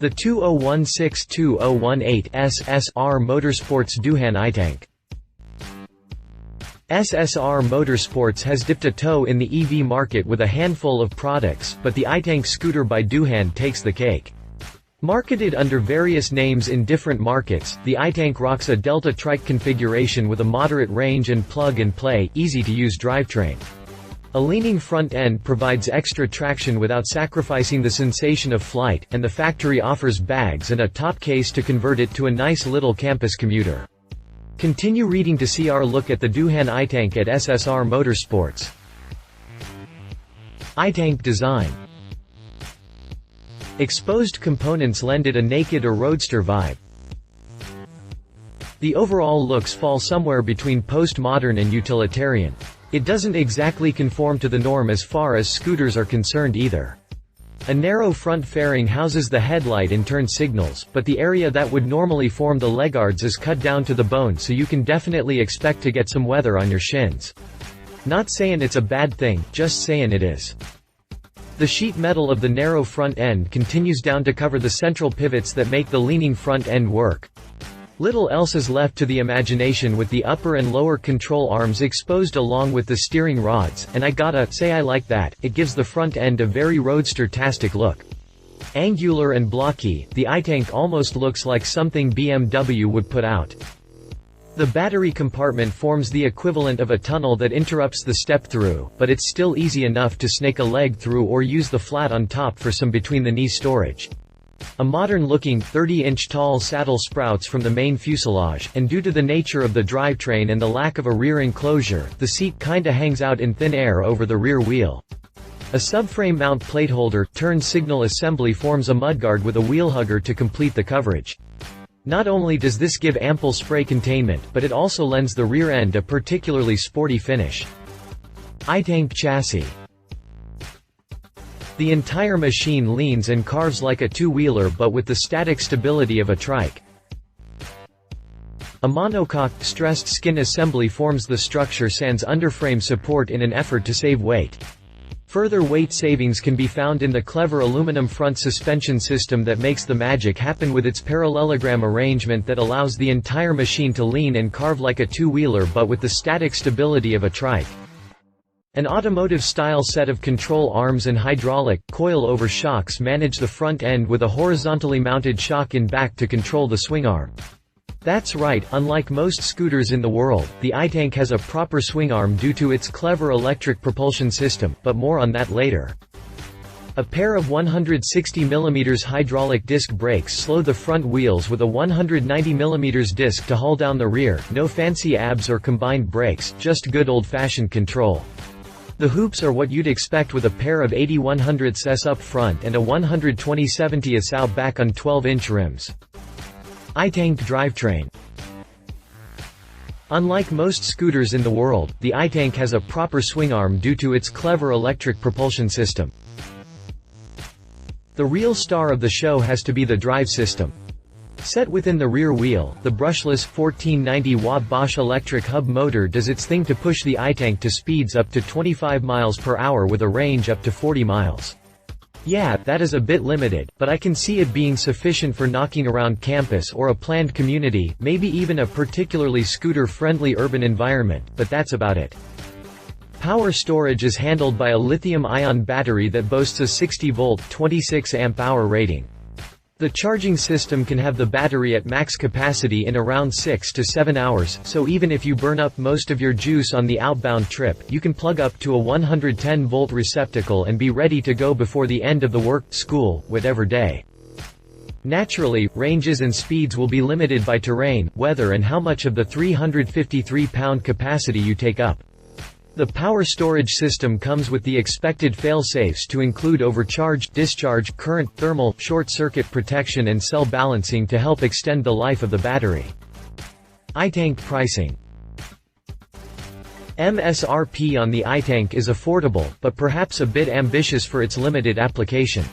The 2016-2018 SSR Motorsports Doohan Itank. SSR Motorsports has dipped a toe in the EV market with a handful of products, but the Itank Scooter by Doohan takes the cake. Marketed under various names in different markets, the Itank rocks a Delta-trike configuration with a moderate range and plug-and-play, easy-to-use drivetrain. A leaning front end provides extra traction without sacrificing the sensation of flight, and the factory offers bags and a top case to convert it to a nice little campus commuter. Continue reading to see our look at the Doohan Itank at SSR Motorsports. Itank design. Exposed components lend it a naked or roadster vibe. The overall looks fall somewhere between postmodern and utilitarian. It doesn't exactly conform to the norm as far as scooters are concerned either. A narrow front fairing houses the headlight and turn signals, but the area that would normally form the legguards is cut down to the bone, so you can definitely expect to get some weather on your shins. Not saying it's a bad thing, just saying it is. The sheet metal of the narrow front end continues down to cover the central pivots that make the leaning front end work. Little else is left to the imagination with the upper and lower control arms exposed along with the steering rods, and I gotta say I like that. It gives the front end a very roadster-tastic look. Angular and blocky, the Itank almost looks like something BMW would put out. The battery compartment forms the equivalent of a tunnel that interrupts the step-through, but it's still easy enough to snake a leg through or use the flat on top for some between-the-knee storage. A modern-looking, 30-inch tall saddle sprouts from the main fuselage, and due to the nature of the drivetrain and the lack of a rear enclosure, the seat kinda hangs out in thin air over the rear wheel. A subframe mount plateholder, turn signal assembly forms a mudguard with a wheel hugger to complete the coverage. Not only does this give ample spray containment, but it also lends the rear end a particularly sporty finish. Itank chassis. The entire machine leans and carves like a two-wheeler but with the static stability of a trike. A monocoque, stressed skin assembly forms the structure sans underframe support in an effort to save weight. Further weight savings can be found in the clever aluminum front suspension system that makes the magic happen with its parallelogram arrangement that allows the entire machine to lean and carve like a two-wheeler but with the static stability of a trike. An automotive-style set of control arms and hydraulic, coil-over shocks manage the front end with a horizontally mounted shock in back to control the swing arm. That's right, unlike most scooters in the world, the Itank has a proper swing arm due to its clever electric propulsion system, but more on that later. A pair of 160mm hydraulic disc brakes slow the front wheels with a 190mm disc to haul down the rear. No fancy ABS or combined brakes, just good old-fashioned control. The hoops are what you'd expect with a pair of 8100s up front and a 120/70s out back on 12-inch rims. Itank drivetrain. Unlike most scooters in the world, the Itank has a proper swing arm due to its clever electric propulsion system. The real star of the show has to be the drive system. Set within the rear wheel, the brushless 1490-watt Bosch electric hub motor does its thing to push the Itank to speeds up to 25 miles per hour with a range up to 40 miles. Yeah, that is a bit limited, but I can see it being sufficient for knocking around campus or a planned community, maybe even a particularly scooter-friendly urban environment, but that's about it. Power storage is handled by a lithium-ion battery that boasts a 60-volt, 26-amp-hour rating. The charging system can have the battery at max capacity in around 6 to 7 hours, so even if you burn up most of your juice on the outbound trip, you can plug up to a 110-volt receptacle and be ready to go before the end of the work, school, whatever day. Naturally, ranges and speeds will be limited by terrain, weather and how much of the 353-pound capacity you take up. The power storage system comes with the expected fail-safes to include overcharge, discharge, current, thermal, short-circuit protection and cell balancing to help extend the life of the battery. Itank pricing. MSRP on the Itank is affordable, but perhaps a bit ambitious for its limited application.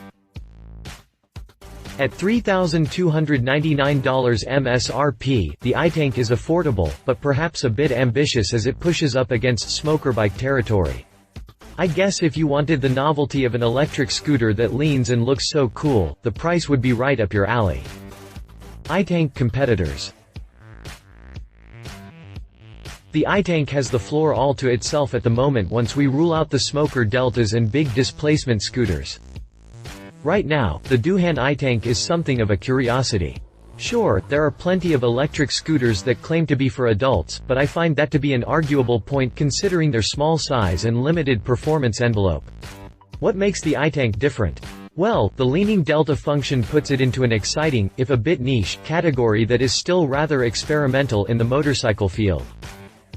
At $3,299 MSRP, the Itank is affordable, but perhaps a bit ambitious as it pushes up against smoker bike territory. I guess if you wanted the novelty of an electric scooter that leans and looks so cool, the price would be right up your alley. Itank competitors. The Itank has the floor all to itself at the moment once we rule out the smoker deltas and big displacement scooters. Right now, the Doohan Itank is something of a curiosity. Sure, there are plenty of electric scooters that claim to be for adults, but I find that to be an arguable point considering their small size and limited performance envelope. What makes the Itank different? Well, the leaning delta function puts it into an exciting, if a bit niche, category that is still rather experimental in the motorcycle field.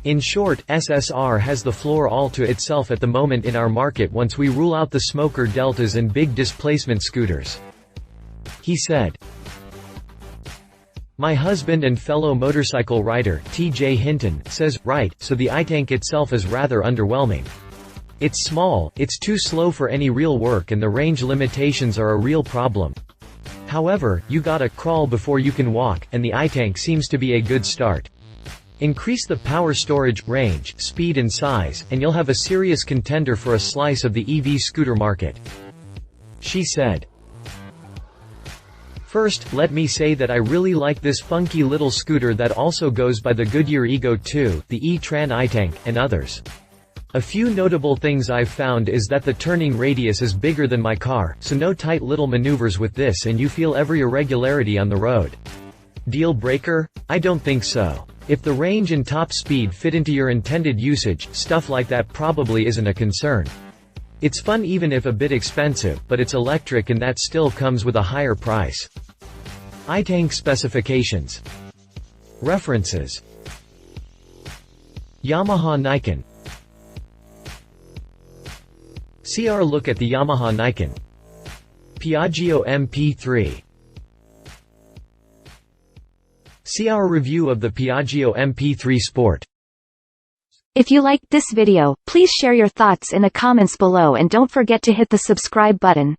In short, SSR has the floor all to itself at the moment in our market once we rule out the smoker deltas and big displacement scooters. He said. My husband and fellow motorcycle rider, TJ Hinton, says, right, so the Itank itself is rather underwhelming. It's small, it's too slow for any real work and the range limitations are a real problem. However, you gotta crawl before you can walk, and the Itank seems to be a good start. Increase the power storage, range, speed and size, and you'll have a serious contender for a slice of the EV scooter market. She said. First, let me say that I really like this funky little scooter that also goes by the Goodyear Ego 2, the E-Tran Itank, and others. A few notable things I've found is that the turning radius is bigger than my car, so no tight little maneuvers with this and you feel every irregularity on the road. Deal breaker? I don't think so. If the range and top speed fit into your intended usage, stuff like that probably isn't a concern. It's fun even if a bit expensive, but it's electric and that still comes with a higher price. Itank specifications. References. Yamaha Nikon. CR look at the Yamaha Nikon. Piaggio MP3. CR review of the Piaggio MP3 Sport. If you liked this video, please share your thoughts in the comments below and don't forget to hit the subscribe button.